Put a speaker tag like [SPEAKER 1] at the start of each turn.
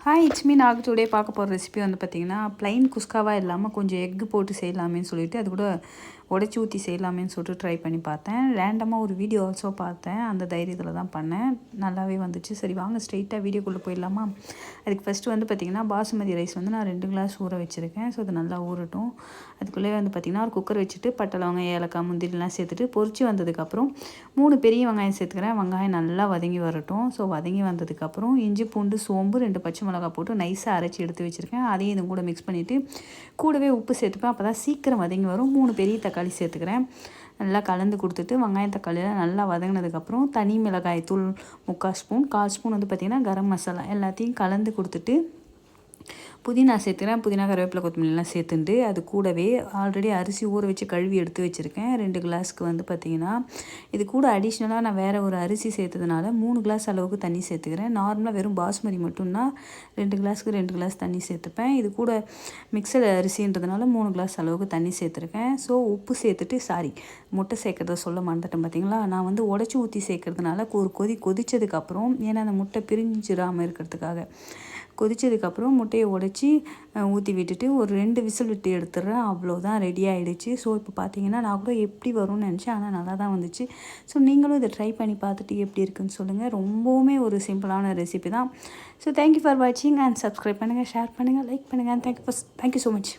[SPEAKER 1] Hi it's me knock today பார்க்க போகிற recipe வந்து பார்த்திங்கன்னா ப்ளைன் குஸ்காவாக இல்லாமல் கொஞ்சம் எக்கு போட்டு செய்யலாமேன்னு சொல்லிட்டு அது கூட உடச்சி ஊற்றி செய்யலாமேன்னு சொல்லிட்டு ட்ரை பண்ணி பார்த்தேன். ரேண்டமாக ஒரு வீடியோ ஆல்சோ பார்த்தேன். அந்த தைரியத்தில் தான் பண்ணேன். நல்லாவே வந்துச்சு. சரி வாங்க ஸ்ட்ரெயிட்டாக வீடியோக்குள்ளே போயிடலாமா. அதுக்கு ஃபஸ்ட்டு வந்து பார்த்திங்கன்னா பாசுமதி ரைஸ் வந்து நான் 2 கிளாஸ் ஊற வச்சுருக்கேன். ஸோ அது நல்லா ஊறட்டும். அதுக்குள்ளே வந்து பார்த்திங்கன்னா ஒரு குக்கர் வச்சுட்டு பட்டை லவங்கம் ஏலக்காய் முந்திரிலாம் சேர்த்துட்டு பொரிச்சு வந்ததுக்கப்புறம் 3 பெரிய வெங்காயம் சேர்த்துக்கிறேன். வெங்காயம் நல்லா வதங்கி வரட்டும். ஸோ வதங்கி வந்ததுக்கப்புறம் இஞ்சி பூண்டு சோம்பு 2 பச்சை மிளகா போட்டு நைஸாக அரைச்சி எடுத்து வச்சுருக்கேன். அதையும் இது கூட மிக்ஸ் பண்ணிவிட்டு கூடவே உப்பு சேர்த்துப்பேன். அப்போ தான் சீக்கிரம் வதங்கி வரும். 3 பெரிய தக்காளி சேர்த்துக்கிறேன். நல்லா கலந்து கொடுத்துட்டு வெங்காயம் தக்காளியெல்லாம் நல்லா வதங்கினதுக்கப்புறம் தனி மிளகாய் தூள் 3/4 ஸ்பூன் 1/4 ஸ்பூன் வந்து பார்த்திங்கன்னா கரம் மசாலா எல்லாத்தையும் கலந்து கொடுத்துட்டு புதினா சேர்த்துக்கிறேன். புதினா கருவேப்பிலை கொத்தமல்லிலாம் சேர்த்துட்டு அது கூடவே ஆல்ரெடி அரிசி ஊற வச்சு கழுவி எடுத்து வச்சுருக்கேன். 2 கிளாஸ்க்கு வந்து பார்த்திங்கன்னா இது கூட அடிஷ்னலாக நான் வேறு ஒரு அரிசி சேர்த்ததுனால 3 கிளாஸ் அளவுக்கு தண்ணி சேர்த்துக்கிறேன். நார்மலாக வெறும் பாஸ்மதி மட்டும்னா 2 கிளாஸ்க்கு 2 கிளாஸ் தண்ணி சேர்த்துப்பேன். இது கூட மிக்சடு அரிசின்றதுனால 3 கிளாஸ் அளவுக்கு தண்ணி சேர்த்துருக்கேன். ஸோ உப்பு சேர்த்துட்டு முட்டை சேர்க்குறத சொல்ல மறந்துட்டேன் பார்த்திங்களா. நான் வந்து உடச்சி ஊற்றி சேர்க்கறதுனால ஒரு கொதிச்சதுக்கப்புறம் ஏன்னா அந்த முட்டை பிரிஞ்சிடாமல் இருக்கிறதுக்காக கொதிச்சதுக்கப்புறம் முட்டையை உடச்சி ஊற்றி விட்டுட்டு ஒரு 2 விசில் விட்டு எடுத்துடுறேன். அவ்வளோதான் ரெடி ஆகிடுச்சு. ஸோ இப்போ பார்த்தீங்கன்னா நான் கூட எப்படி வரும்னு நினச்சேன். ஆனால் நல்லா தான் வந்துச்சு. ஸோ நீங்களும் இதை ட்ரை பண்ணி பார்த்துட்டு எப்படி இருக்குன்னு சொல்லுங்கள். ரொம்பவுமே ஒரு சிம்பிளான ரெசிபி தான். ஸோ தேங்க்யூ ஃபார் வாட்சிங் அண்ட் சப்ஸ்கிரைப் பண்ணுங்கள், ஷேர் பண்ணுங்கள், லைக் பண்ணுங்கள். Thank you so much.